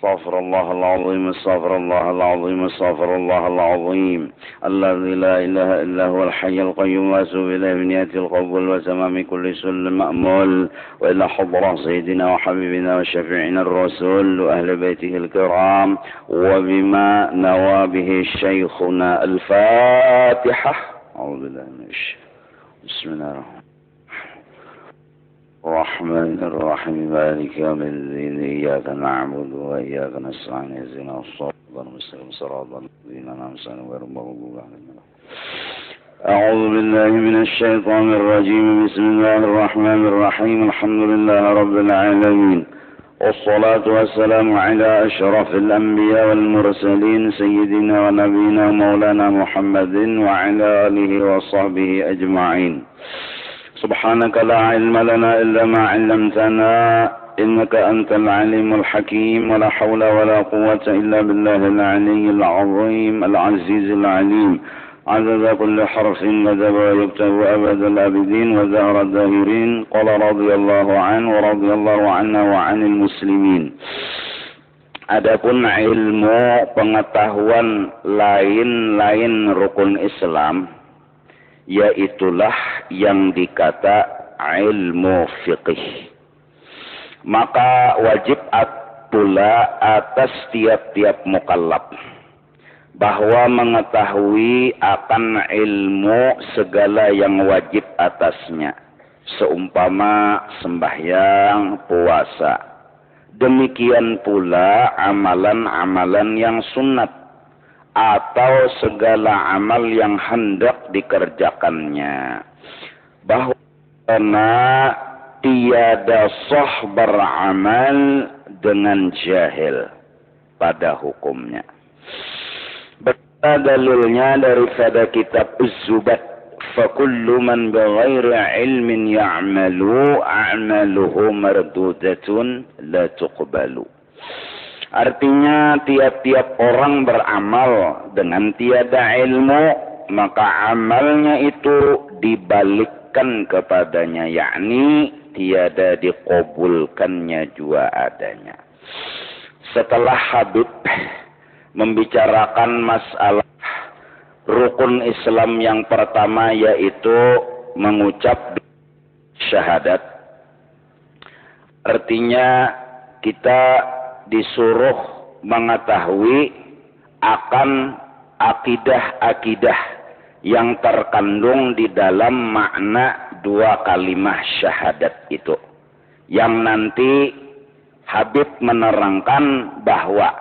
استغفر الله العظيم استغفر الله العظيم استغفر الله العظيم الذي لا إله إلا هو الحي القيوم وأتوب إليه من يأتي القبول وتمام كل سل مأمول وإلى حضرة سيدنا وحبيبنا وشفيعنا الرسول وأهل بيته الكرام وبما نوى به شيخنا. الفاتحة. أعوذ بالله من الشيطان. بسم الله الرحمن الرحيم مالك يوم الدين إياك نعبد وإياك نستعين اهدنا الصراط المستقيم صراط الذين أنعمت عليهم غير المغضوب عليهم. أعوذ بالله من الشيطان الرجيم. بسم الله الرحمن الرحيم الحمد لله رب العالمين والصلاة والسلام على أشرف الأنبياء والمرسلين سيدنا ونبينا مولانا محمد وعلى آله وصحبه أجمعين. سبحانك لا علم لنا إلا ما علمتنا إنك أنت العليم الحكيم ولا حول ولا قوة إلا بالله العلي العظيم العزيز العليم عدد كل حرف ندب ويكتب أبد الأبدين وزهر الداهرين. قال رضي الله عنه ورضي الله عنا وعن المسlimin. Adapun ilmu pengetahuan lain-lain rukun Islam, yaitulah yang dikata ilmu fiqih. Maka wajib pula atas tiap-tiap mukallaf bahwa mengetahui akan ilmu segala yang wajib atasnya, seumpama sembahyang, puasa. Demikian pula amalan-amalan yang sunat atau segala amal yang hendak dikerjakannya, bahwa karena tiada sah beramal dengan jahil pada hukumnya. Dalilnya daripada kitab Az-Zubat, fakullu man bighairi ilmin ya'malu a'maluhu mardudatun la tuqbalu. Artinya tiap-tiap orang beramal dengan tiada ilmu, maka amalnya itu dibalikkan kepadanya, yakni tiada dikabulkannya juga adanya. Setelah Habib membicarakan masalah rukun Islam yang pertama, yaitu mengucap syahadat, artinya kita disuruh mengetahui akan akidah-akidah yang terkandung di dalam makna dua kalimat syahadat itu, yang nanti Habib menerangkan bahwa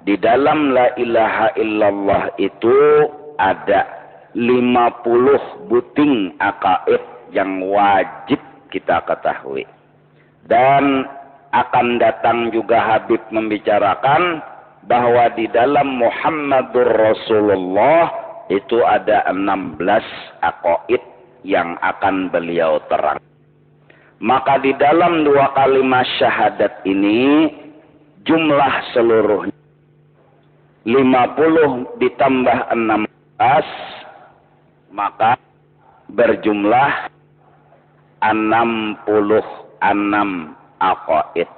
di dalam la ilaha illallah itu ada 50 buting akaid yang wajib kita ketahui. Dan akan datang juga Habib membicarakan bahwa di dalam Muhammadur Rasulullah itu ada 16 akaid yang akan beliau terang. Maka di dalam dua kalimat syahadat ini jumlah seluruhnya 50 ditambah 16, maka berjumlah 66 aqaid.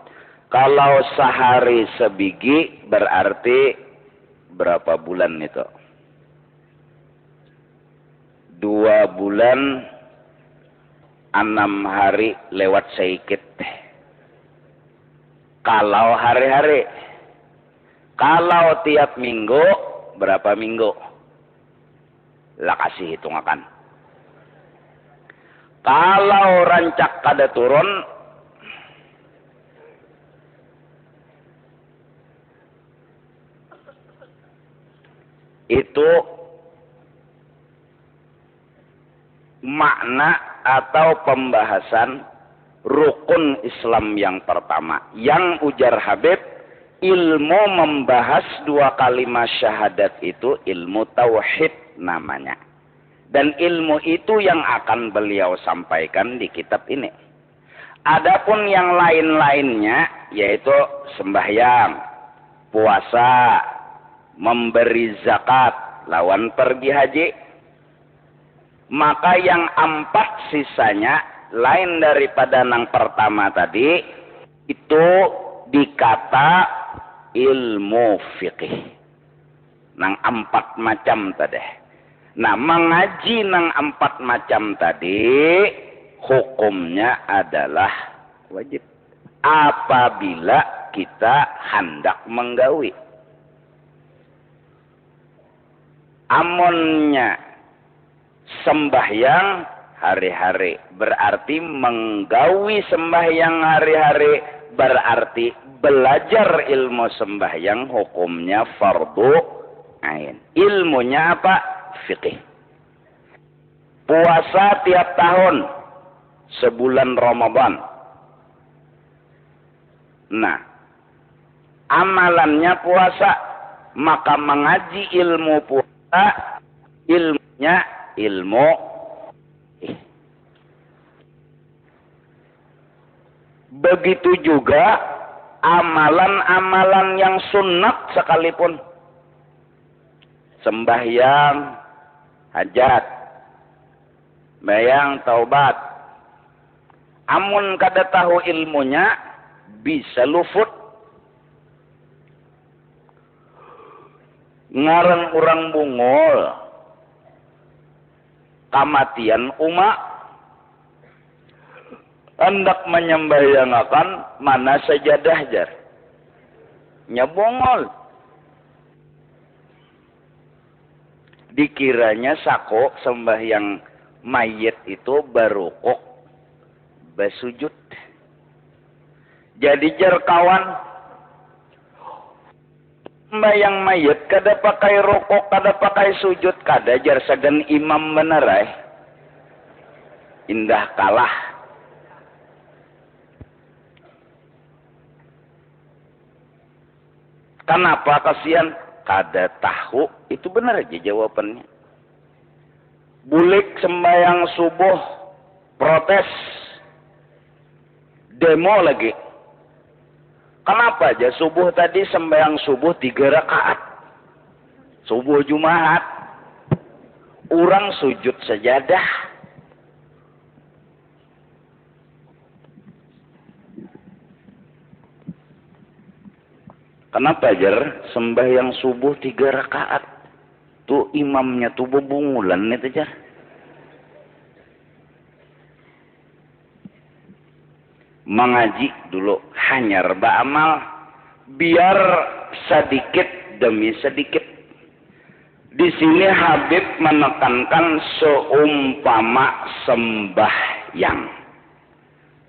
Kalau sehari sebiji berarti berapa bulan itu? 2 bulan 6 hari lewat sedikit. Kalau hari-hari. Kalau tiap minggu, berapa minggu? Lah kasih hitungan. Kalau rancak kada turun, itu makna atau pembahasan rukun Islam yang pertama. Yang ujar Habib, ilmu membahas dua kalimat syahadat itu ilmu tauhid namanya. Dan ilmu itu yang akan beliau sampaikan di kitab ini. Adapun yang lain-lainnya, yaitu sembahyang, puasa, memberi zakat, lawan pergi haji, maka yang 4 sisanya lain daripada yang pertama tadi, itu dikata ilmu fikih. Nang 4 macam tadi. Nah, mengaji nang 4 macam tadi, hukumnya adalah wajib. Apabila kita hendak menggawi. Amunnya sembahyang hari-hari, berarti menggawi sembahyang hari-hari, berarti belajar ilmu sembahyang hukumnya fardu ain. Ilmunya apa? Fikih. Puasa tiap tahun sebulan Ramadan. Nah, amalannya puasa, maka mengaji ilmu puasa, ilmunya ilmu. Begitu juga amalan-amalan yang sunat sekalipun. Sembahyang, hajat, bayang, taubat. Amun kada tahu ilmunya, bisa luput. Ngaran orang bungul, kamatian umat, hendak menyembayangakan mana sajadah jar. Nyabongol. Dikiranya sako sembahyang mayit itu barukok basujud. Jadi jar kawan, sembahyang mayit kada pakai rukuk, kada pakai sujud, kada jar sagan imam benerai. Indah kalah. Kenapa kasihan? Kada tahu. Itu benar aja jawabannya. Bulik sembahyang subuh, protes, demo lagi. Kenapa aja subuh tadi sembahyang subuh 3 rakaat? Subuh Jumat. Orang sujud sajadah. Kenapa jar sembahyang subuh 3 rakaat? Tuh imamnya tuh bebungulan itu jar. Mengaji dulu hanyar ba'amal, biar sedikit demi sedikit. Di sini Habib menekankan seumpama sembahyang.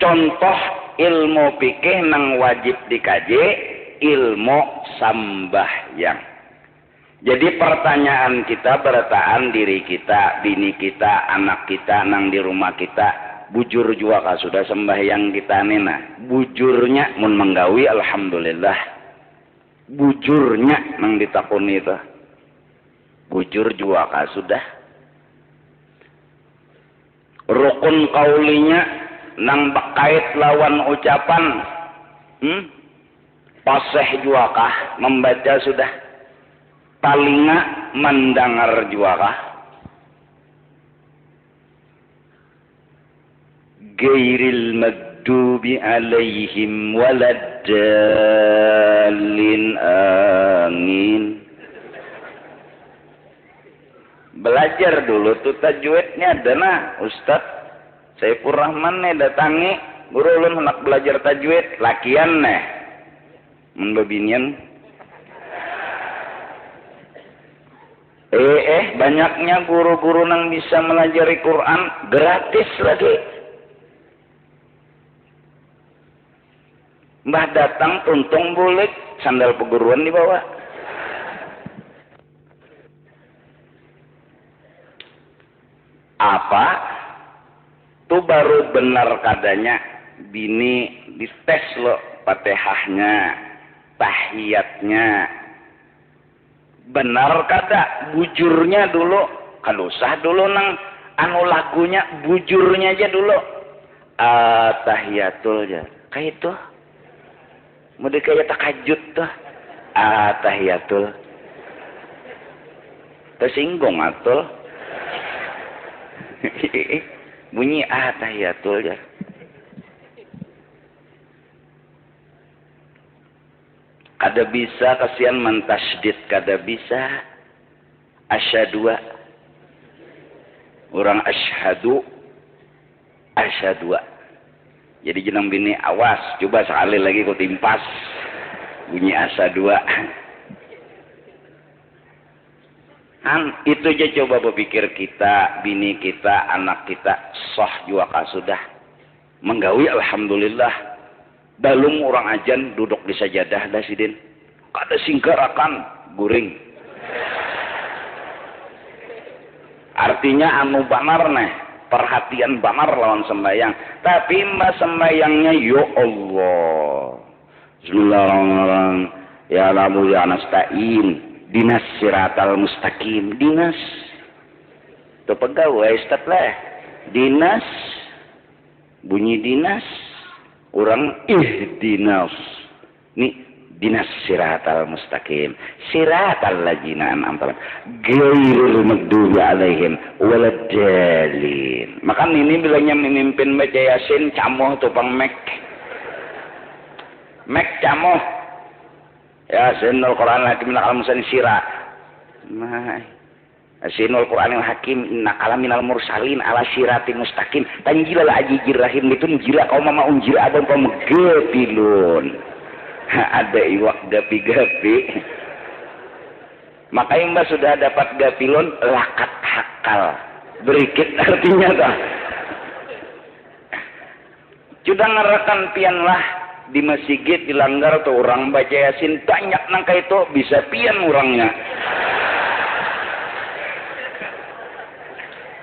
Contoh ilmu fikih nang wajib dikaji, ilmu sembahyang. Jadi pertanyaan kita bertaan diri kita, bini kita, anak kita nang di rumah kita, bujur jua kah sudah sembahyang kita nina. Bujurnya mun menggawi alhamdulillah. Bujurnya nang ditakuni itu. Bujur jua kah sudah. Rukun kaulinya nang bakait lawan ucapan. Paseh jua kah membaca sudah. Talinga mendengar jua kah. Gairil magdubi alaihim waladdallin amin. Belajar dulu tuh tajwidnya ada nah Ustaz Saifur Rahman nih datangi guru ulun hendak belajar tajwid lakian nih membebinian banyaknya guru-guru nang bisa melajari Quran gratis lagi. Mbah datang tuntung bulik sandal peguruan dibawa. Apa? Tuh baru benar kadanya bini dites lo Fatihahnya, tahiyatnya. Benar kada bujurnya dulu. Kalau usah dulu nang anu lagunya bujurnya aja dulu. Tahiyatul aja. Kayak itu. Mudi kayak takajud tuh. Tahiyatul. Tersinggung atul. Bunyi tahiyatul ya. Ada bisa kasihan mentasydid kada bisa. Asyhadu. Orang asyhadu. Asyhadu. Jadi jeneng bini awas, coba sekali lagi kau timpas bunyi asyhadu. Itu aja coba berpikir kita, bini kita, anak kita sah juga sudah menggawi alhamdulillah. Dalung orang ajan duduk di sajadah dah sidin. Kada singkarakan guring. Artinya anu banar neh, perhatian banar lawan sembahyang. Tapi mbak sembahyangnya ya Allah. Bismillahirrahmanirrahim. Ya lamu ya nasta'in. Dinas siratal mustaqim. Dinas. Itu pegawai Ustaz lah. Dinas. Bunyi dinas. Orang ihdinas. Ini dinas siratal mustaqim. Siratal ladzina an'amta ghairil maghdubi alaihim waladdallin. Maka ini bilangnya memimpin baca Yasin camoh tupang mek. Mek camoh. Yasinul Qur'an hakim innaka laminal sira. Yasinul Qur'anil hakim innaka laminal mursalin ala siratin mustaqim. Tanjilal ajijir rahim itu njira kaum mama unjira abang kaum gepilun. Ada iwak gapi-gapi. Makanya mbak sudah dapat gapilun lakat hakal. Berikit artinya dah. Sudah ngerakan pian lah di masjid dilanggar tuh orang baca Yasin banyak nangka itu bisa pian orangnya.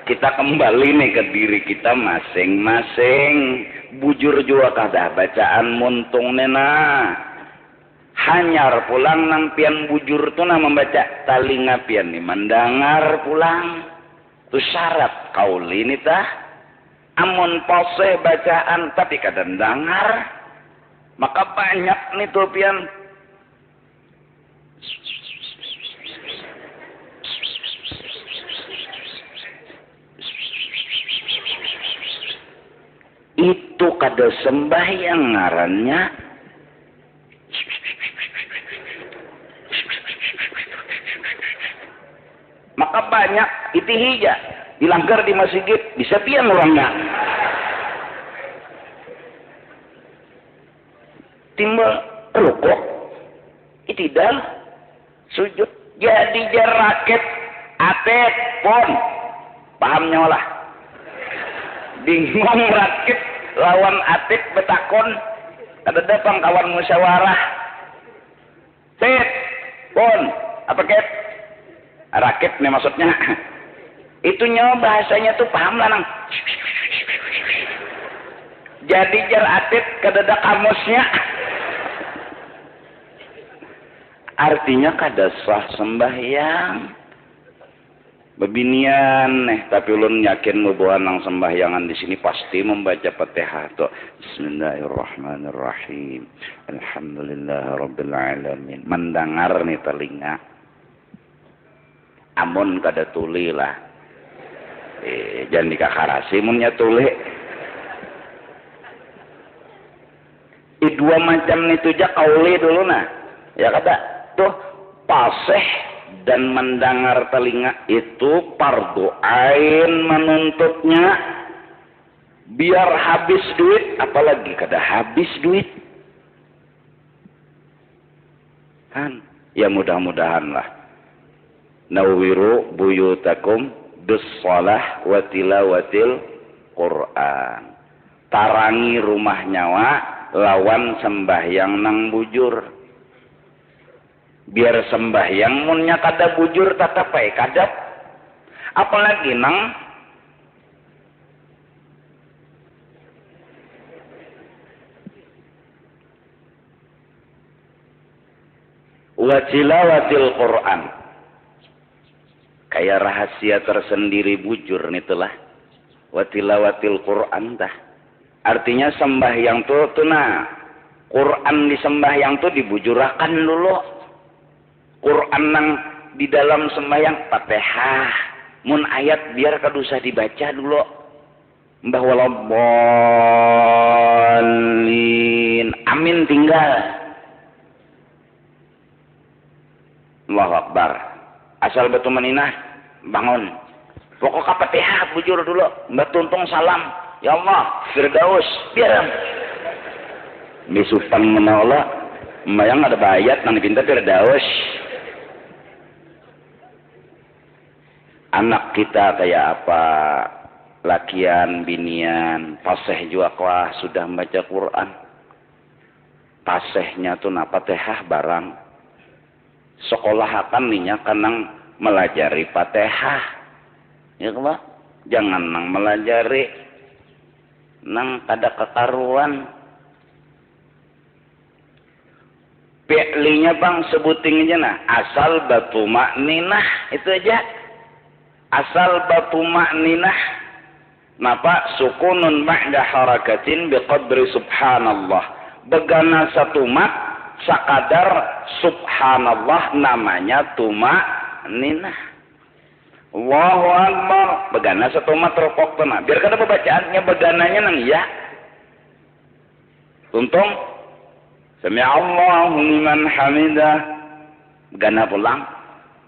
Kita kembali nih ke diri kita masing-masing. Bujur juga kada bacaan muntung nena. Hanyar pulang nang pian bujur tuh na membaca talinga pian nih mendengar pulang. Tu syarat kauli ini tah. Amun pose bacaan tapi kada dengar. Maka banyak nih tuh pian. Itu kada sembahyang ngarannya. Maka banyak itu hija dilanggar di masjid bisa pian orangnya. Timbal rukuk, itidal, sujud, jadi jaraket, atet, pon, pahamnya lah. Bingung rakit lawan atik betakon, ada datang kawan musyawarah. Tet, pon, apa ket? Rakit nih maksudnya. Itunya bahasanya tuh paham lah nang. Jadi jar atit kadada kamusnya. Artinya kada sah sembahyang. Bebinian tapi ulun yakin mubuhan nang sembahyangan di sini pasti membaca Fatihah tuh. Bismillahirrahmanirrahim. Alhamdulillahirabbil alamin. Mendengar nih telinga. Amun kada tuli lah. Jangan dikakarasi munnya tuli. Dua macam itu aja kauli dulu nah. Ya kata tuh paseh dan mendengar telinga itu fardu ain menuntutnya. Biar habis duit, apalagi kada habis duit. Kan ya mudah-mudahan lah. Nawiru buyutakum bis-shalah wa tilawatil Qur'an. Tarangi rumah nyawa lawan sembahyang nang bujur. Biar sembahyang munnya kada bujur tetap bae kadap. Apalagi nang wa tilawatil Qur'an. Kayak rahasia tersendiri bujur nitulah. Wa tilawatil Qur'an tah. Artinya sembahyang tuh nah Quran di sembahyang tuh dibujurakan dulu. Quran nang di dalam sembahyang Fatihah. Mun ayat biar kada usah dibaca dulu. Mbah waladdallin. Amin tinggal. Allahu Akbar. Asal batu meninah bangun. Pokok Fatihah bujur dulu. Mbak tuntung salam. Ya Allah, Firdaus, biar. Bisupan menolak. Membayang ada bayat nang pinta Firdaus. Anak kita kayak apa? Lakian, binian, paseh juga kuah sudah membaca Quran. Pasehnya tuh napa tehah barang. Sekolah akan ninya kanang melajari Fatihah. Ya kan? Jangan nang melajari nang kada kekaruan. Fi'linya bang sebutin aja nah. Asal batu makninah itu aja. Asal batu makninah. Napa sukunun ba'da harakatin biqadri subhanallah. Begana satu mat sakadar subhanallah namanya tumakninah. Allahu Akbar. Begana satu mat rokok tenang. Biar kada pembacaannya begananya nang ya. Tuntung. Sami'allahu liman hamidah. Begana pulang.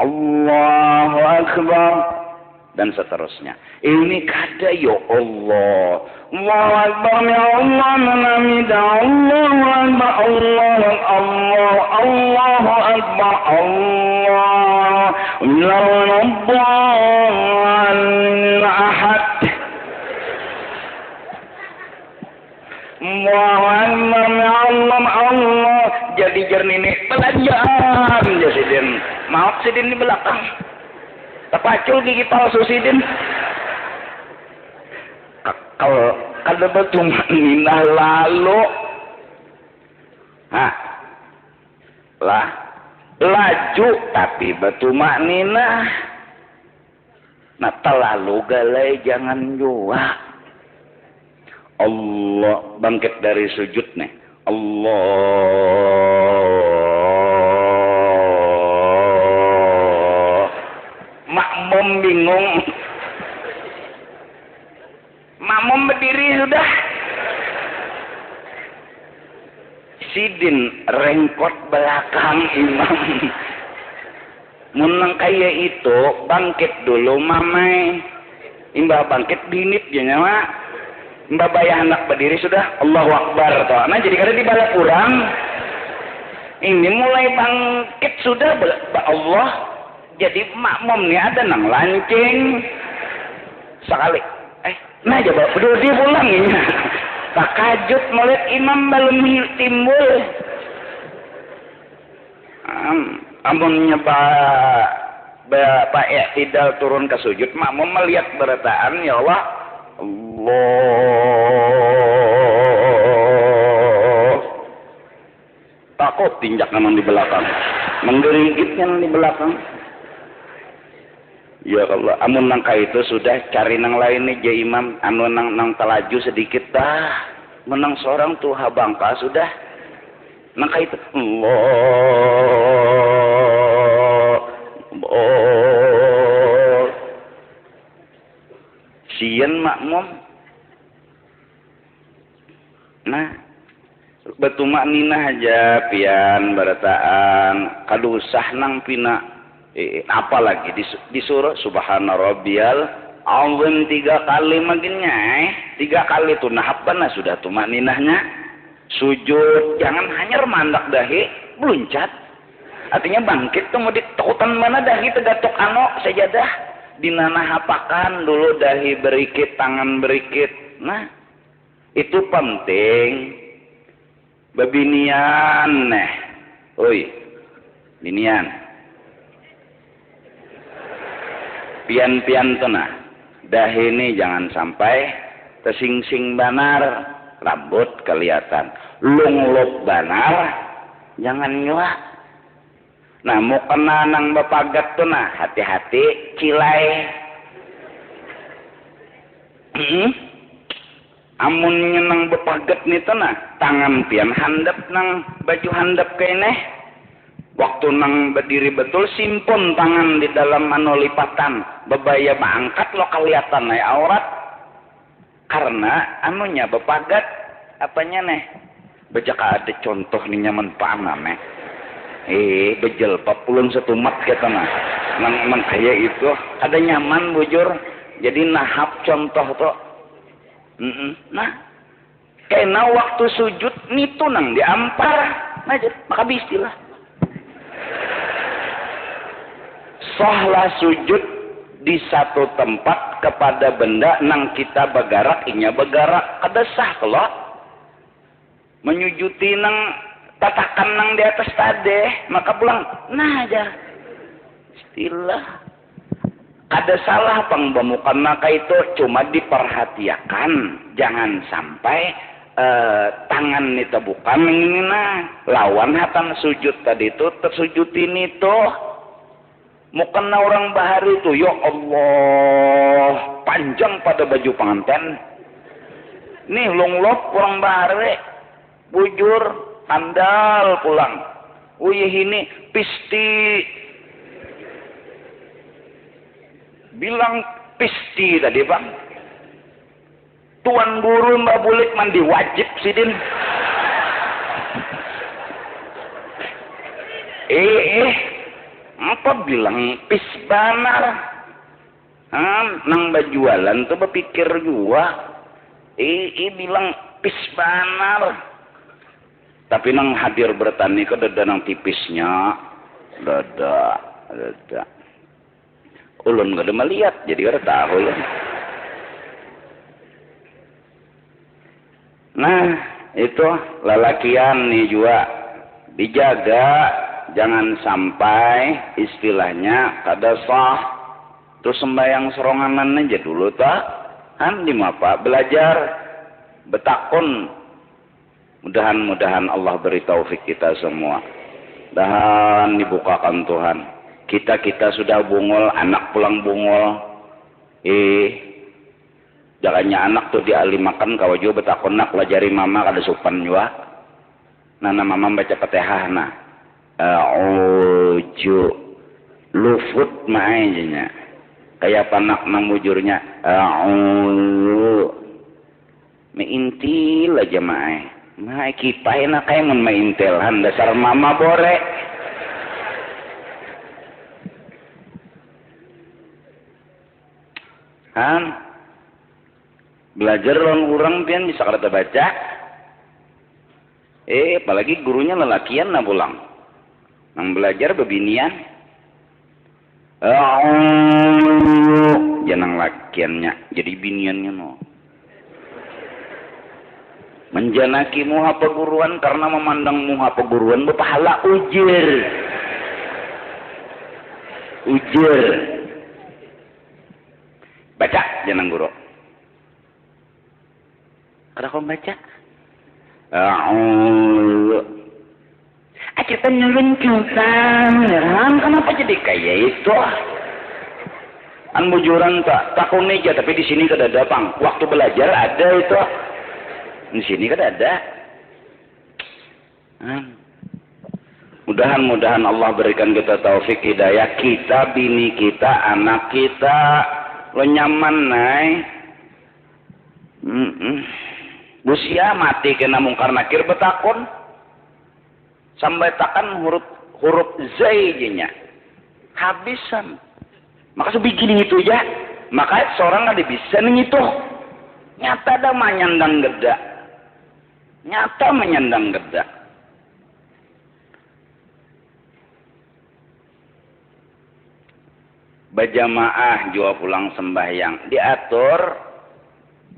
Allahu Akbar. Dan seterusnya. Ini kada ya Allah. Allahu Akbar ya Allah menamida Allahu Akbar Allahu Akbar Allah la rabbal ahad. Allahu Akbar ya Allah. Jadi jernih belajar jasidin. Maaf sidin di belakang. Tapacul gigi palsu sidin. Kalau kada betul minah lalu, lah laju tapi betul maknina. Nah terlalu galai jangan jua. Allah bangkit dari sujud nih. Allah makmum bingung. Makmum berdiri sudah. Sidin rengkot belakang imam. Munang kaya itu bangkit dulu mamai. Imbah bangkit dinit janya mak. Imbah bayah anak berdiri sudah. Allahu Akbar toh. Nah jadi kada dibala kurang. Ini mulai bangkit sudah Allah. Jadi makmum nih ada nang lancing. Sekali. Nah coba berdua dia pulang ini. Tak kajut melihat imam belum timbul. Amunnya Pak Iqtidal turun ke sujud, makmum melihat berataan ya Allah. Allah. Takut tinjak namun di belakang. Menggeringkitnya di belakang. Ya Allah, amun nangka itu sudah cari nang lain nih ja imam, anu nang telaju sedikit dah, menang seorang tuh habangka sudah, nangka itu Allah, sieun makmum, nah betul makninah aja pian barataan, kadusah nang pina. Apalagi disuruh subhana rabbiyal azim 3 kali maginnya 3 kali tuh nahabbana sudah tuh makninahnya sujud jangan hanya mandak dahi beluncat artinya bangkit tuh mau ditakutan mana dahi tegatok sajadah dinanahapakan dulu dahi berikit tangan berikit nah itu penting babinian binian pian-pian tenah dah ini jangan sampai tersingsing banar rambut kelihatan lungluk banar jangan nyuak nah mau kena nang bapagat tuh nah hati-hati cilai amun nang bapagat nih tuh nah tangan pian handap nang baju handap kaineh waktu nang berdiri betul simpun tangan di dalam lipatan bebaya mangkat lo kelihatan aurat karena anunya bepagat apanya nih bejaka ada contoh nih nyaman panah Bejel papulun setumat kita mah. Nang kayak itu ada nyaman bujur. Jadi nahap contoh tuh. Nah, kena waktu sujud nitu nang diampar. Nah, maka istilah. Sahlah sujud di satu tempat kepada benda nang kita begarak, inya begarak. Ada sah kalau menyujuti nang tatakan nang di atas tadeh, maka pulang. Nah aja istilah. Ada salah pangbamukan maka itu cuma diperhatikan jangan sampai tangan itu bukan menginginna lawan hatan sujud tadi itu tersujutin itu mukena orang bahari itu ya Allah panjang pada baju pengantin nih longlop orang bahari bujur andal pulang uyih ini pisti bilang pisti tadi bang tuan guru mbak bulik mandi wajib sidin apa bilang pis banar nang bajualan tuh berpikir juga bilang pis banar tapi nang hadir bertani ke dada nang tipisnya dada ulun gak ada melihat jadi gak ada tahu ulun. Nah itu lelakian nih juga dijaga jangan sampai istilahnya kada sah terus sembahyang seronganan aja dulu tak kan di mapa belajar betakun mudahan Allah beri taufik kita semua dan dibukakan Tuhan kita sudah bungol anak pulang bungol jalannya anak tuh dialimakan kawajo betakun nak pelajari mama kada supan juga nana mama baca Fatihah nah a'udzu lufut maajanya kayak panak nang bujurnya a'udzu meintil aja mae kipai nak kayak mun maintelhan dasar mama bore kan belajar orang pian bisa kada baca apalagi gurunya lelakian nah pulang nang belajar bebinian janang lakiannya jadi biniannya no menjanaki muha peguruan karena memandang muha peguruan berpahala ujir baca janang guru kada kau baca kita nyuruh cutan kenapa jadi kayak itu an bujuran tak aja tapi di sini kada ada bang waktu belajar ada itu di sini kada ada mudahan Allah berikan kita taufik hidayah kita bini kita anak kita lo nyaman nai busia mati kena mungkar nakir betakon sampai takan huruf zainya habisan maka sebegini itu ya maka seorang ada bisa ngitu nyata ada menyandang geda berjamaah jua pulang sembahyang diatur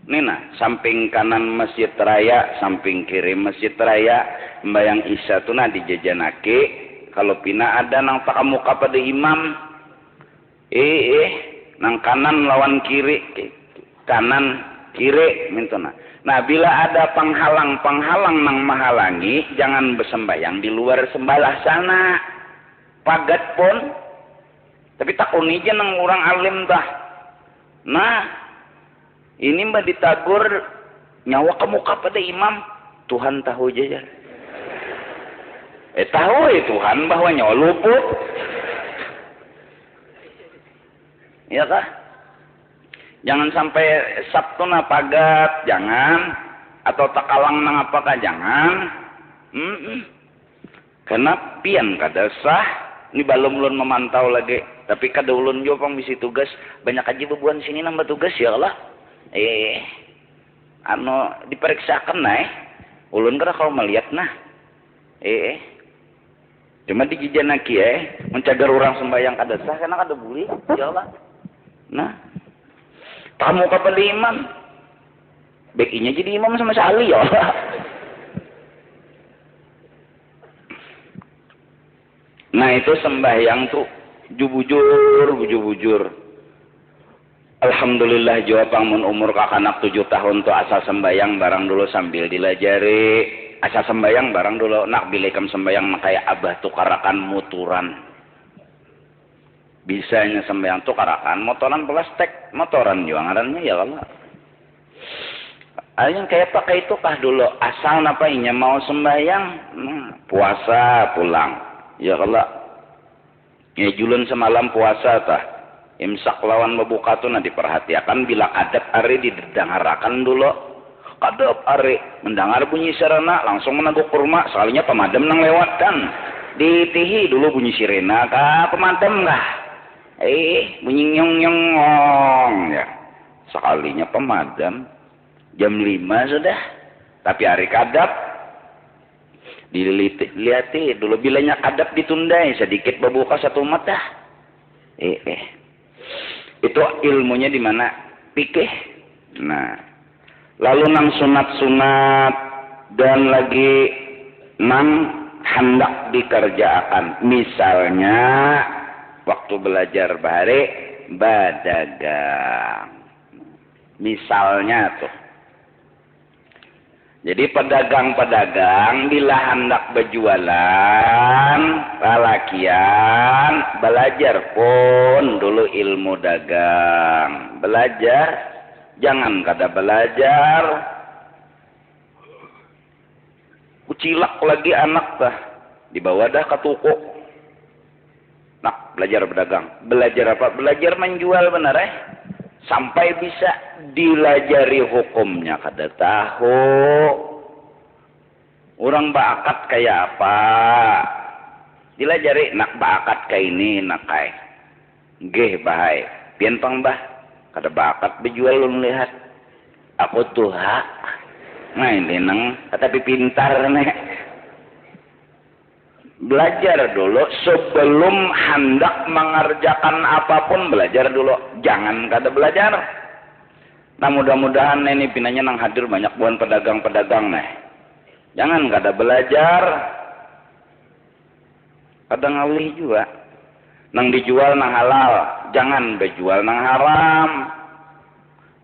nina samping kanan masjid raya samping kiri masjid raya membayang isya tu na dijajanake kalau pina ada nang pakamuka pada imam nang kanan lawan kiri kanan kiri mintuna nah bila ada penghalang nang menghalangi jangan bersembayang di luar sembalah sana pagat pun tapi takun aja nang orang alim dah nah ini mbak ditagur nyawa kemuka pada imam Tuhan tahu aja tahu Tuhan bahwa nyawa luput ya kah jangan sampai Sabtu na pagat jangan atau takalang nang apakah jangan Karena pian kada sah, ini balum ulun memantau lagi. Tapi kada ulun juga pang bisi tugas, banyak aja bebuan sini nambah tugas ya Allah. Diperiksakan nah ulun kada kalau melihat nah. Cuma dijijanaki mencagar orang sembahyang kada sah karena kada boleh ya Allah. Nah, tamu kapal imam. Bekinya jadi imam sama sekali ya Allah. Nah itu sembahyang tuh bujur. Alhamdulillah jawab mun umur kakanak 7 tahun tuh asa sembahyang barang dulu sambil dilajari. Asa sembahyang barang dulu nak bilikam sembahyang kayak abah tukarakan muturan. Bisanya sembahyang tukarakan motoran plastik, motoran juga ngarannya ya Allah. Yang kayak pakai itu kah dulu asal napainya mau sembahyang puasa pulang. Ya Allah, ya julun semalam puasa tah, imsak lawan berbuka tuh diperhatikan bila kadap ari didengarakan dulu, kadap ari mendengar bunyi sirena langsung meneguk kurma, sekalinya pemadam nang lewat kan, ditihi dulu bunyi sirena kah pemadam kah, bunyi nyong ya, sekalinya pemadam jam 5 sudah, tapi hari kadap dilihat dulu bilanya kadap ditundai sedikit berbuka satu mata. Itu ilmunya di mana? Fikih. Nah, lalu nang sunat-sunat dan lagi nang hendak dikerjakan. Misalnya waktu belajar bahari badagang. Misalnya tuh. Jadi pedagang-pedagang bila hendak berjualan, lalakian, belajar pun dulu ilmu dagang. Belajar, jangan kada belajar. Kucilak lagi anak dah, dibawa dah ke toko. Nah, belajar berdagang. Belajar apa? Belajar menjual benar sampai bisa dilajari hukumnya kada tahu. Orang bakat kayak apa? Dilajari nak bakat kayak ini nak kayak. Geh bahai. Pian pang bah. Kada bakat berjual lu melihat. Aku tuh hak. Nah ini nang tapi pintar nih. Belajar dulu sebelum hendak mengerjakan apapun, belajar dulu. Jangan kada belajar. Nah mudah-mudahan ini pinanya nang hadir banyak buan pedagang-pedagang nih. Jangan kada belajar. Kadang ngalih juga. Nang dijual nang halal, jangan berjual nang haram.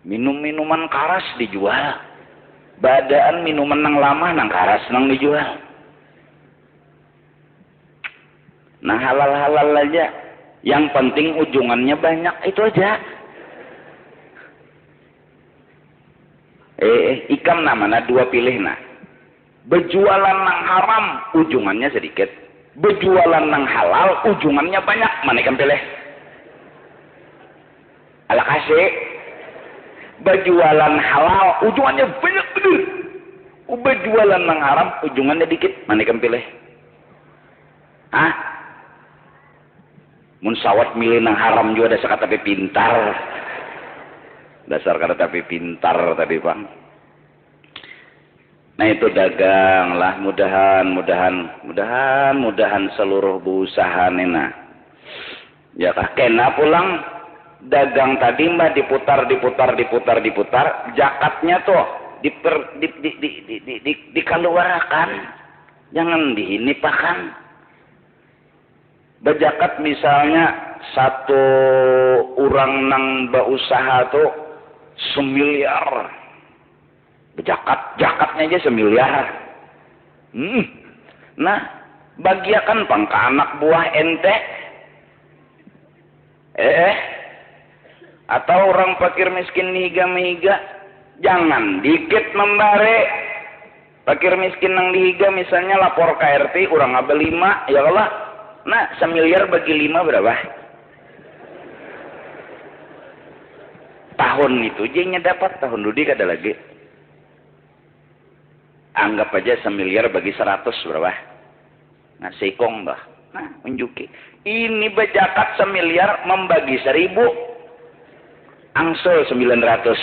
Minum-minuman karas dijual. Badaan minuman nang lama nang karas nang dijual. Nah halal-halal aja. Yang penting ujungannya banyak. Itu aja. Ikam namanya dua pilih nah. Berjualan nang haram ujungannya sedikit. Berjualan nang halal ujungannya banyak. Mana ikam pilih? Ala kasih. Berjualan halal ujungannya banyak bener. Berjualan nang haram ujungannya dikit. Mana ikam pilih? Hah? Mun sawat milih nang haram juga dasar kata tapi pintar. Dasar kata tapi pintar tadi bang. Nah itu dagang lah, mudahan seluruh berusaha nena. Ya kah kena pulang dagang tadi mbak diputar. Jakatnya tuh dikeluarkan. Jangan dihinipakan. Berjakat misalnya satu orang nang berusaha tuh 1 miliar. Jakatnya aja 1 miliar. Nah, bagiakan pang ke anak buah ente. Atau orang fakir miskin mihiga, jangan dikit membare. Fakir miskin nang dihiga misalnya lapor ke RT, orang ngabel 5, ya Allah. Nah, 1 miliar bagi 5 berapa? Tahun itu jadinya dapat, tahun dudi kada lagi. Anggap aja 1 miliar bagi 100 berapa? Nah, sekong bah. Nah, unjuki. Ini bejakat 1 miliar membagi 1.000. Angsel 900.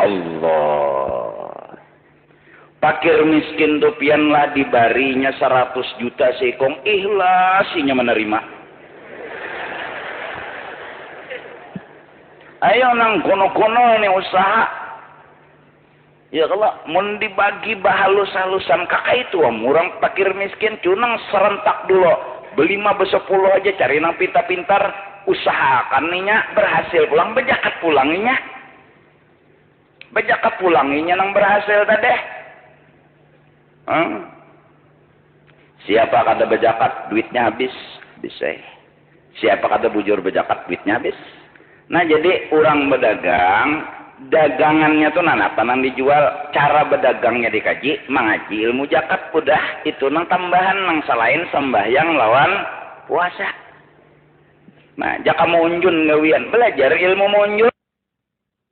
Allah. Fakir miskin tuh pianlah dibarinya 100 juta sekong. Ikhlasinya menerima. Ayo nang kono-kono ini usaha. Ya kalau mau dibagi bahalus-halusan kakak itu orang fakir miskin cunang serentak dulu. Beli 5-10 aja cari nang pintar-pintar. Usahakan ninya berhasil pulang bejakat pulanginya. Bejakat pulanginya nang berhasil tadeh. Siapa kata bejakat duitnya habis? Bisa. Siapa kata bujur bejakat duitnya habis? Nah jadi orang berdagang, dagangannya tuh apa nang dijual, cara berdagangnya dikaji, mengaji ilmu zakat udah itu nang tambahan nang selain sembahyang lawan puasa. Nah jaka munjun gawian belajar ilmu munjun,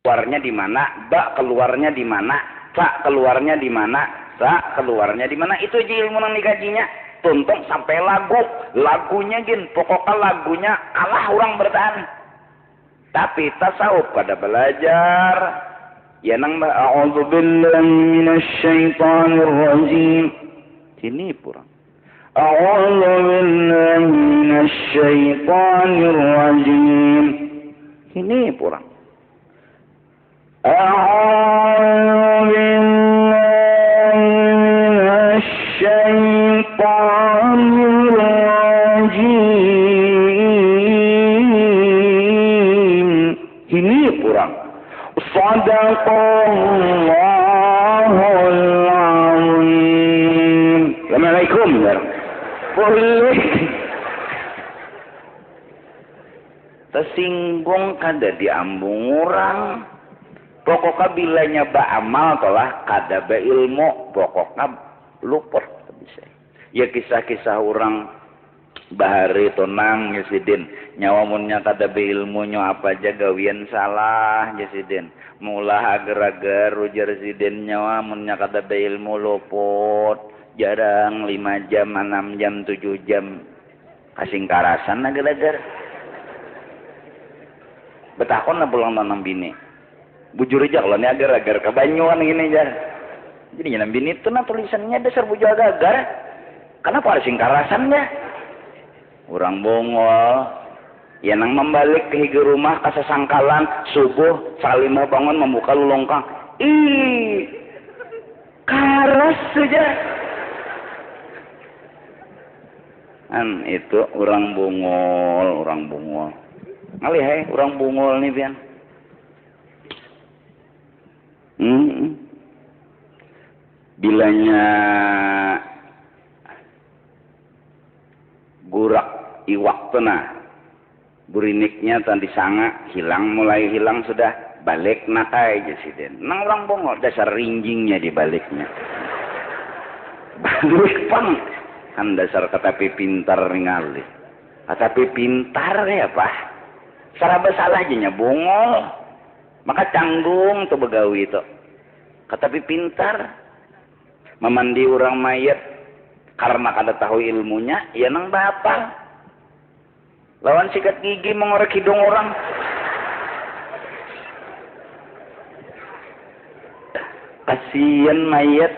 keluarnya di mana, ba keluarnya di mana, sa keluarnya di mana, sa keluarnya di mana, itu aja ilmu nang dikajinya. Tuntung sampai lagunya gin, pokoknya lagunya kalah orang bertahan. Tapi tasawuf pada belajar ya nang a'udzubillahi minasyaitonir rajim. Ini purang. A'udzubillahi minasyaitonir rajim. Ini purang. A'udzubillahi minasyaitonir rajim. Sadaqallahul azim. Assalamualaikum. Boleh. Tersinggung kada diambung orang. Pokoknya bilanya ba amal tolah kada ba ilmu. Pokoknya luput bisa. Ya kisah-kisah orang bahari tonang Yasidin nyawa munnya kada be ilmunyo apa aja gawian salah Yasidin mulah agar-agar ujar Yasidin nyawa munnya kada be ilmu lopot jarang 5 jam 6 jam 7 jam kasing karasan agar-agar betakon na pulang tanam bini bujur aja kalau ini agar-agar kabanyuan ini jar jadi nanam bini itu na tulisannya dasar bujur agar-agar karena kasing karasannya orang bongol ya nang membalik ke higi rumah kasasangkalan subuh salimah bangun membuka lulongkang karas saja itu orang bongol ngalih orang bongol nih pian bilanya gurak iwak tena buriniknya tadi sanga mulai hilang sudah balik nakai Jasiden nang orang bongol dasar rinjingnya di baliknya balik pang kan dasar katapi pintar ningali katapi pintar ya pak saraba salah aja bongol maka canggung tuh begawi itu katapi pintar memandi orang mayat karena kada tahu ilmunya ya nang bapak lawan sikat gigi mengorek hidung orang kasihan mayat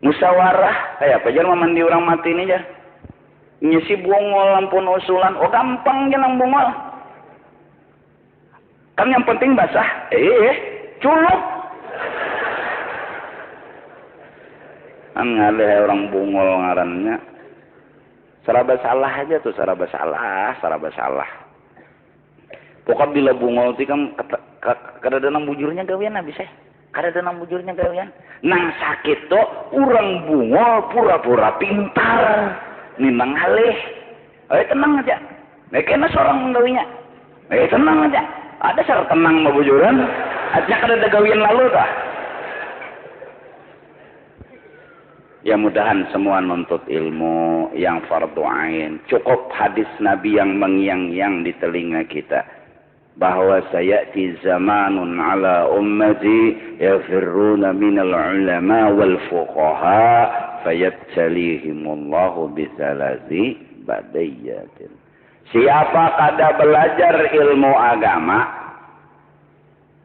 musyawarah kayak apa jar memandi orang mati ini jar ngisi bongol lampun usulan gampang jangan bongol kan yang penting basah culuk ngalih orang bungol ngarannya seraba salah aja tuh seraba salah pokok bila bungol itu kan kada nang bujurnya gawian habis kada nang bujurnya gawian nang sakit tuh orang bungol pura-pura pintar nimang ngalih tenang aja kena seorang gawinya tenang aja ada syarat tenang mau bujuran artinya kada ada gawian lalu kah ya mudahan semua nuntut ilmu yang fardu ain cukup hadis Nabi yang mengiang-iang di telinga kita bahwa sayati zamanun ala ummati yafirruna minal ulama wal fuqaha fayabtalihimullahu bisalasi badayatin. Siapa kada belajar ilmu agama,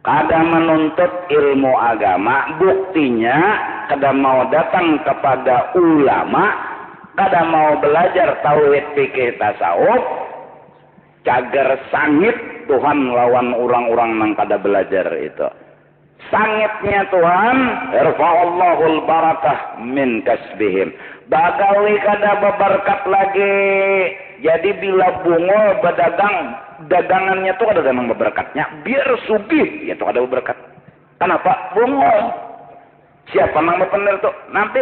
kada menuntut ilmu agama, buktinya kada mau datang kepada ulama, kada mau belajar tauhid fikih tasawuf, cager sangit Tuhan lawan orang-orang yang kada belajar itu. Sangitnya Tuhan, irfa'allahul barakah min kasbihim. Bagawi kada berberkat lagi. Jadi bila bungol berdagang, dagangannya tuh ada memang berberkatnya. Biar sugih, ya tuh ada berberkat. Kenapa? Bungol. Siapa nang bener tuh? Nanti.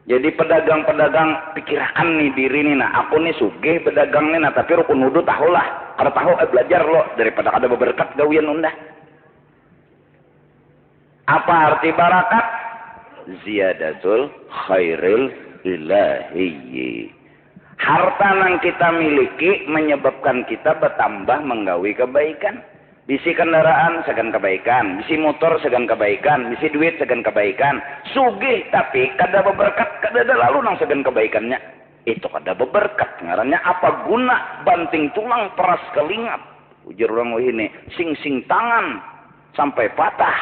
Jadi pedagang-pedagang pikirkan nih diri nih, nah aku nih sugih pedagang nih, nah tapi rukun wudu tahulah. Kada tahu belajar lo daripada kada berberkat gawian undah. Apa arti barakat? Ziyadatul khairil ilahiyyi. Harta yang kita miliki menyebabkan kita bertambah menggawi kebaikan. Bisi kendaraan segan kebaikan, bisi motor segan kebaikan, bisi duit segan kebaikan. Sugih tapi kada berberkat, kada ada lalu nang segan kebaikannya. Itu kada berberkat. Ngarannya apa guna banting tulang peras kelingat. Ujar orang ini, sing tangan sampai patah.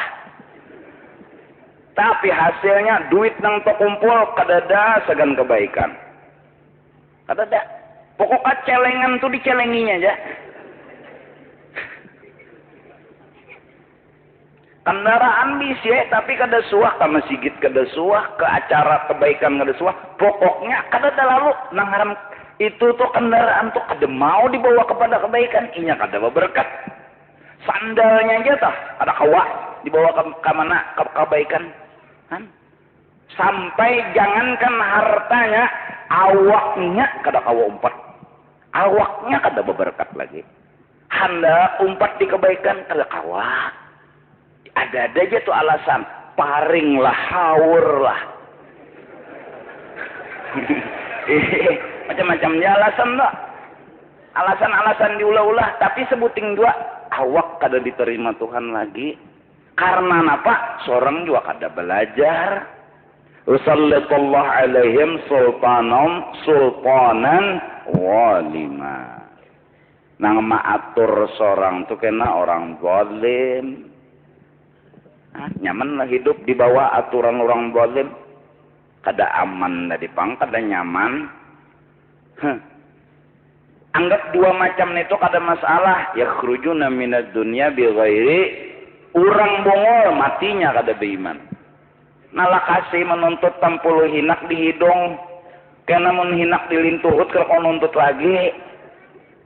Tapi hasilnya duit nang terkumpul kada ada segan kebaikan. Kada ada. Pokoknya celengan tuh dicelenginya aja. Kendaraan bisa tapi kada suah ke masjid, kada suah ke acara kebaikan, kada suah. Pokoknya kada ada lalu nang haram itu tuh kendaraan tuh kada mau dibawa kepada kebaikan, inya kada berberkat. Sandalnya aja tah ada kawa dibawa ke mana ke kebaikan kan? Sampai jangankan hartanya, awaknya kada kawa umpat. Awaknya kada berberkat lagi. Hendak umpat di kebaikan kada kawa. Ada aja tuh alasan, paring lah, haur lah. Macam-macamnya alasan lah. Alasan-alasan diulah-ulah, tapi sebuting dua, awak kada diterima Tuhan lagi. Karena apa? Seorang juga kada belajar. Usallatullah alaihim sultanan walima. Nang maatur seorang tuh kena orang zalim. Nyaman lah hidup di bawah aturan orang zalim. Kada aman dari pang, kada nyaman. Anggap dua macam itu kada masalah. Yakhrujuna minad dunya bighairi, urang bongol matinya kada beiman. Nala kasih menuntut 60 hinak di hidung, kena mun hinak dilintuhut keur nuntut lagi.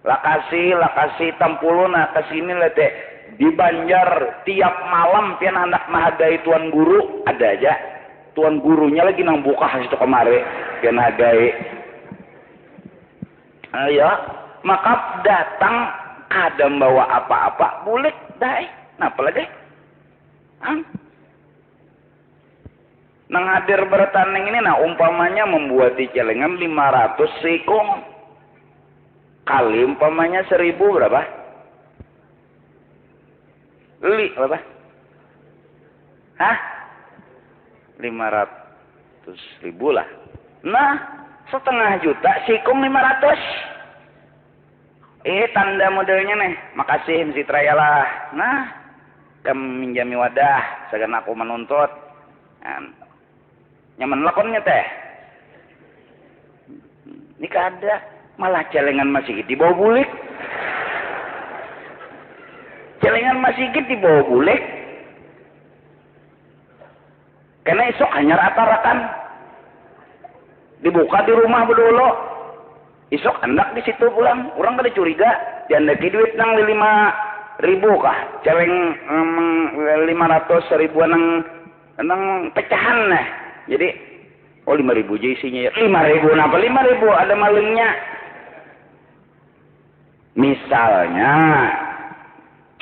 Lakasi 60 nah kesini lah teh. Di Banjar tiap malam pian anak mahagai tuan guru ada aja. Tuan gurunya lagi nang buka situ kemari pian hagai. Ya, maka datang ada bawa apa-apa bulik dai. Napa lagi? Nang hadir bertanding ini nah umpamanya membuat di celengan 500 sikung. Kali umpamanya 1000 berapa? Berapa? Hah? 500.000 lah. Nah, setengah juta sikung 500. Tanda modelnya nih. Makasih Msi Trayalah. Nah, kami minjami wadah. Segan aku menuntut. Nyaman lakonnya teh. Ini kada. Malah celengan masih di bawah bulik. Celengan masih di bawah bulik. Karena esok hanya rata-ratan. Dibuka di rumah bedolo. Esok hendak di situ pulang. Orang kada curiga. Diandaki duit nang 5.000 kah? Celeng 500 ribuan nang pecahan nah. Jadi 5.000 aja isinya ya. 5.000 napa 5.000 ada malingnya. Misalnya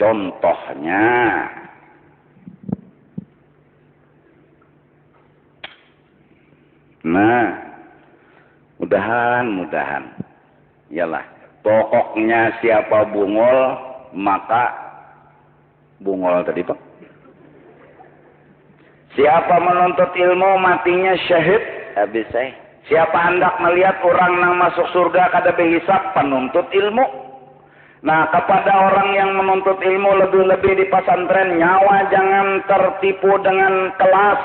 contohnya nah mudahan iyalah Pokoknya siapa bungol maka bungol tadi Pak. Siapa menuntut ilmu matinya syahid habis saya. Siapa hendak melihat orang yang masuk surga kada berhisab penuntut ilmu. Nah, kepada orang yang menuntut ilmu lebih-lebih di pesantren, nyawa jangan tertipu dengan kelas.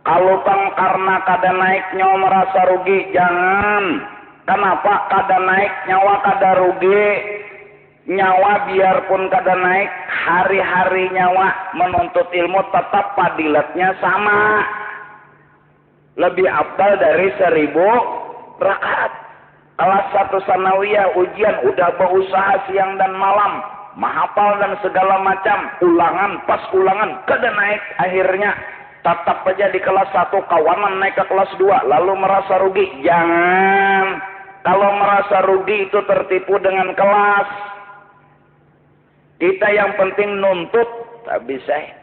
Kalau bang karena kada naik nyawa merasa rugi, jangan. Kenapa kada naik nyawa kada rugi? Nyawa biarpun kada naik, hari-hari nyawa menuntut ilmu tetap padilatnya sama. Lebih afdal dari 1000 rakaat. Kelas 1 sanawiyah ujian udah berusaha siang dan malam, menghafal dan segala macam, ulangan pas ulangan kada naik, akhirnya tetap aja di kelas 1 kawanan naik ke kelas 2 lalu merasa rugi. Jangan. Kalau merasa rugi itu tertipu dengan kelas. Kita yang penting nuntut, tak bisa.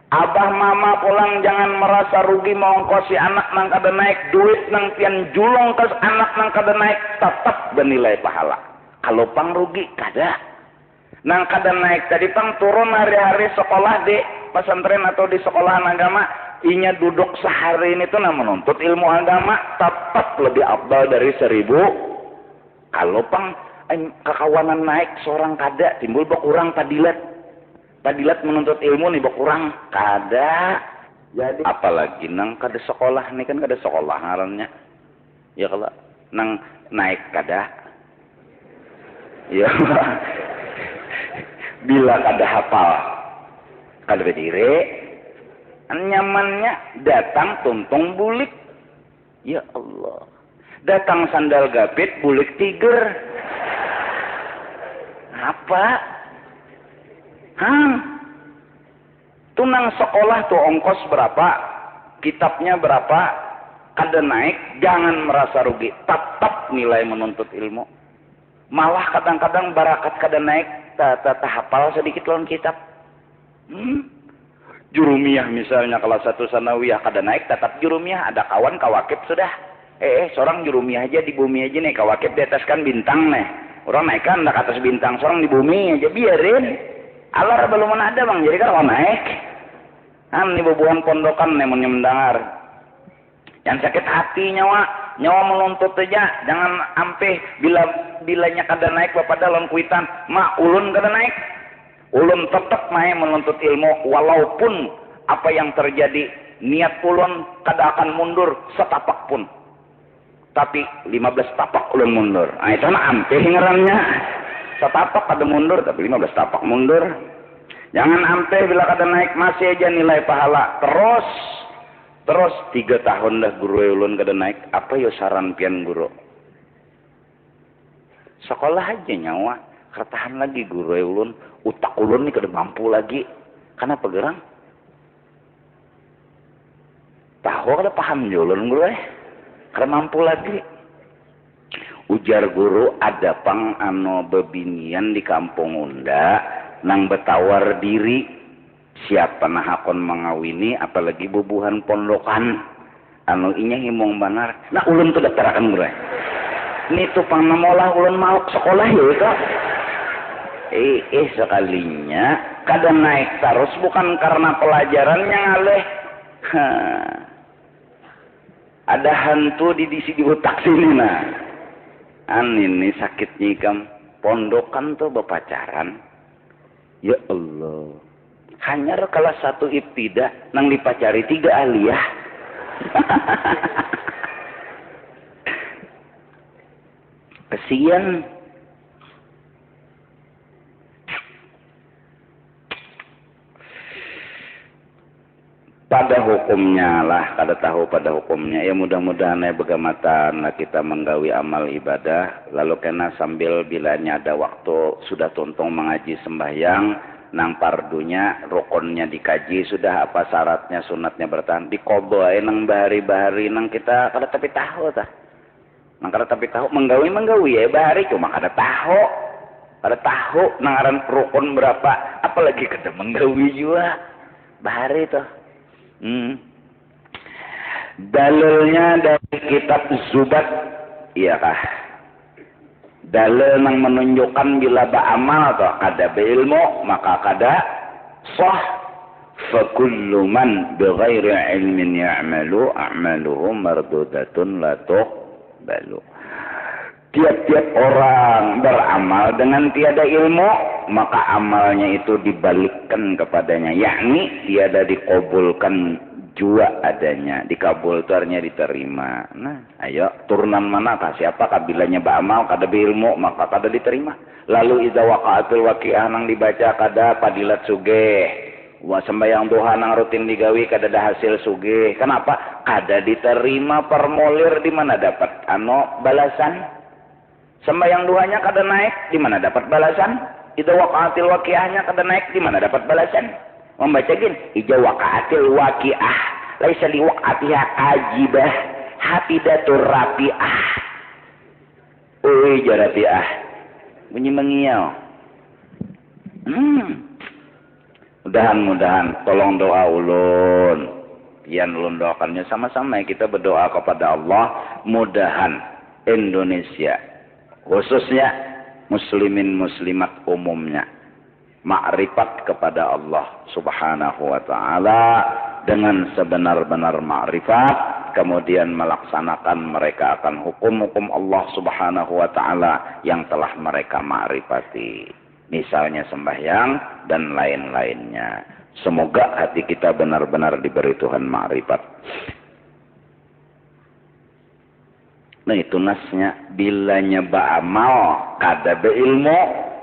Abah mama pulang jangan merasa rugi mengongkosi anak nang kada naik, duit nang pian julong ke anak nang kada naik, tetap bernilai pahala. Kalau pang rugi kada. Nang kada naik tadi pang turun hari-hari sekolah di pesantren atau di sekolahan agama, inya duduk sehari ini tuh menuntut ilmu agama tetap lebih afdal dari 1000. Kalau pang kekawanan naik seorang kada timbul berkurang padilat menuntut ilmu nih berkurang kada. Jadi apalagi nang kada sekolah nih kan kada sekolah ngarannya ya, kalau nang naik kada ya bila kada hafal kada berdiri nyamannya datang tuntung bulik ya Allah, datang sandal gapit bulik tiger apa? Tunang sekolah tuh ongkos berapa, kitabnya berapa, kada naik, jangan merasa rugi, tetap nilai menuntut ilmu. Malah kadang-kadang barakat kada naik, tak hafal sedikit lawan kitab. Jurumiyah misalnya kelas 1 sanawiyah kada naik, tetap jurumiyah, ada kawan kawakib sudah. Seorang jurumiyah aja di bumi aja nih, kawakib di atas kan bintang nih. Orang naik kan ke atas bintang, seorang di bumi aja biarin. Alar belum ada bang, jadi kan orang naik. Ini bebuan pondokan nih mendengar. Yang sakit hati nyawa menuntut aja, jangan ampe bilanya kada naik bapak dalam kuitan, mak ulun kada naik. Ulun tetap naik menuntut ilmu walaupun apa yang terjadi, niat ulun kada akan mundur setapak pun. Tapi 15 tapak ulun mundur. Itu mah ampe ngarannya. Setapak kada mundur tapi 15 tapak mundur. Jangan ampe bila kada naik masih aja nilai pahala. Terus 3 tahun dah guru ulun kada naik. Apa yo saran pian guru? Sekolah aja nyawa. Kertahan lagi guru ulun. Utak ulun ni kada mampu lagi. Kenapa gerang? Tahu kada paham jo ulun guru kada mampu lagi. Ujar guru ada pang bebinian di kampung Unda nang betawar diri siapa nah hakon mengawini apalagi bubuhan pondokan inya himong banar. Nah ulun tuh daftarakan guru. Ini tuh pang namolah ulun mau sekolah ya itu. Sekalinya kada naik terus bukan karena pelajarannya ngaleh. Ada hantu di otak sini nah. Ini sakitnya ikam pondokan tuh berpacaran. Ya Allah. Hanya kelas 1 ibtidah nang dipacari 3 aliyah. Kesian. Pada hukumnya lah, kada tahu pada hukumnya. Ya mudah-mudahan begamatan lah kita menggawi amal ibadah. Lalu kena sambil bilanya ada waktu sudah tuntung mengaji sembahyang, nang pardunya, rukunnya dikaji, sudah apa syaratnya, sunatnya bertahan. Dikodoh nang bahari-bahari nang kita kada tapi tahu tah. Nang kada tapi tahu menggawi ya bahari cuma kada tahu. Kada tahu nang aran rukun berapa, apalagi kada menggawi juga. Bahari tuh. Dalilnya dari kitab Zubat, iya kah? dalil yang menunjukkan bila ba'amal atau kada beilmu maka kada sah. Fakullu man bighairi ilmin ya'malu a'maluhu mardudatun la tuqbalu. Tiap-tiap orang beramal dengan tiada ilmu, maka amalnya itu dibalikkan kepadanya, yakni tiada dikabulkan jua adanya. Dikabul itu artinya diterima. Nah, ayo turunan manakah siapa kabilanya beramal kada beilmu maka kada diterima. Lalu idza waqa'atul waqi'ah nang dibaca kada padilat sugih. Wa sembayang duha nang rutin digawi kada ada hasil sugih. Kenapa? Kada diterima permolir di mana dapat balasan? Sembayang duhanya kada naik, di mana dapat balasan? Idza waqa'atil waqi'ahnya kada naik, di mana dapat balasan? Membaca gini, idza waqa'atil waqi'ah, laisa li waqa'atiha ajibah, hatidatur rafi'ah. Oi jarafi'ah. Bunyi mengiau. Mudahan-mudahan tolong doa ulun. Pian ulun doakannya sama-sama kita berdoa kepada Allah, mudahan Indonesia khususnya muslimin muslimat umumnya makrifat kepada Allah Subhanahu wa taala dengan sebenar-benar makrifat, kemudian melaksanakan mereka akan hukum-hukum Allah Subhanahu wa taala yang telah mereka makrifati, misalnya sembahyang dan lain-lainnya. Semoga hati kita benar-benar diberi Tuhan makrifat. Nah itu nasnya, bilanya ba'amal kada beilmu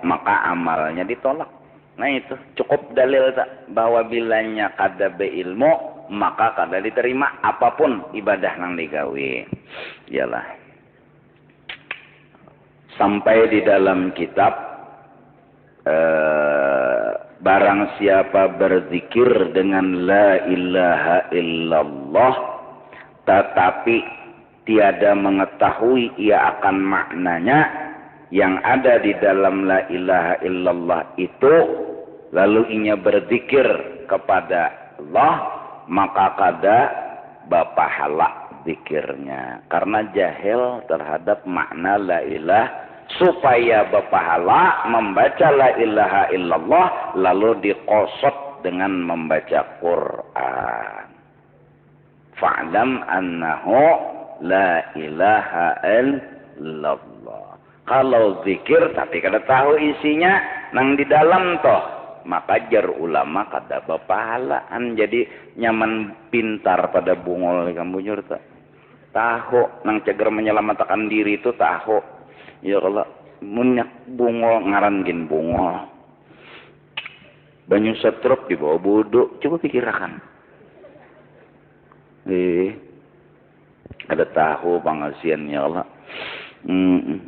maka amalnya ditolak. Nah itu cukup dalil tak bahwa bilanya kada beilmu maka kada diterima apapun ibadah nang digawe. Iyalah. Sampai di dalam kitab barang siapa berzikir dengan la ilaha illallah tetapi tiada mengetahui ia akan maknanya yang ada di dalam la ilaha illallah itu, lalu inya berzikir kepada Allah, maka kada bapahala zikirnya karena jahil terhadap makna la ilaha. Supaya bapahala membaca la ilaha illallah lalu dikosot dengan membaca Quran. Fa'lam annahu la ilaha illallah. Kalau zikir tapi kada tahu isinya nang di dalam toh, maka jar ulama kada bapahalaan. Jadi nyaman pintar pada bungol kamu jur tak tahu nang ceger menyelamatkan diri itu tahu. Ya kalau munyak bungol ngaran gin bungol. Banyu setruk di bawah bodoh. Coba pikirkan. Kada tahu pangasian ya Allah.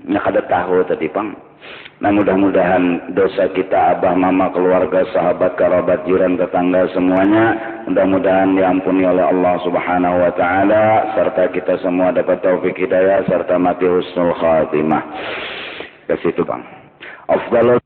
Kada tahu tadi pang. Nah mudah-mudahan dosa kita abah mama keluarga sahabat kerabat jiran tetangga semuanya mudah-mudahan diampuni oleh Allah Subhanahu wa taala serta kita semua dapat taufik hidayah serta mati husnul khatimah. Ke situ bang. Afdalul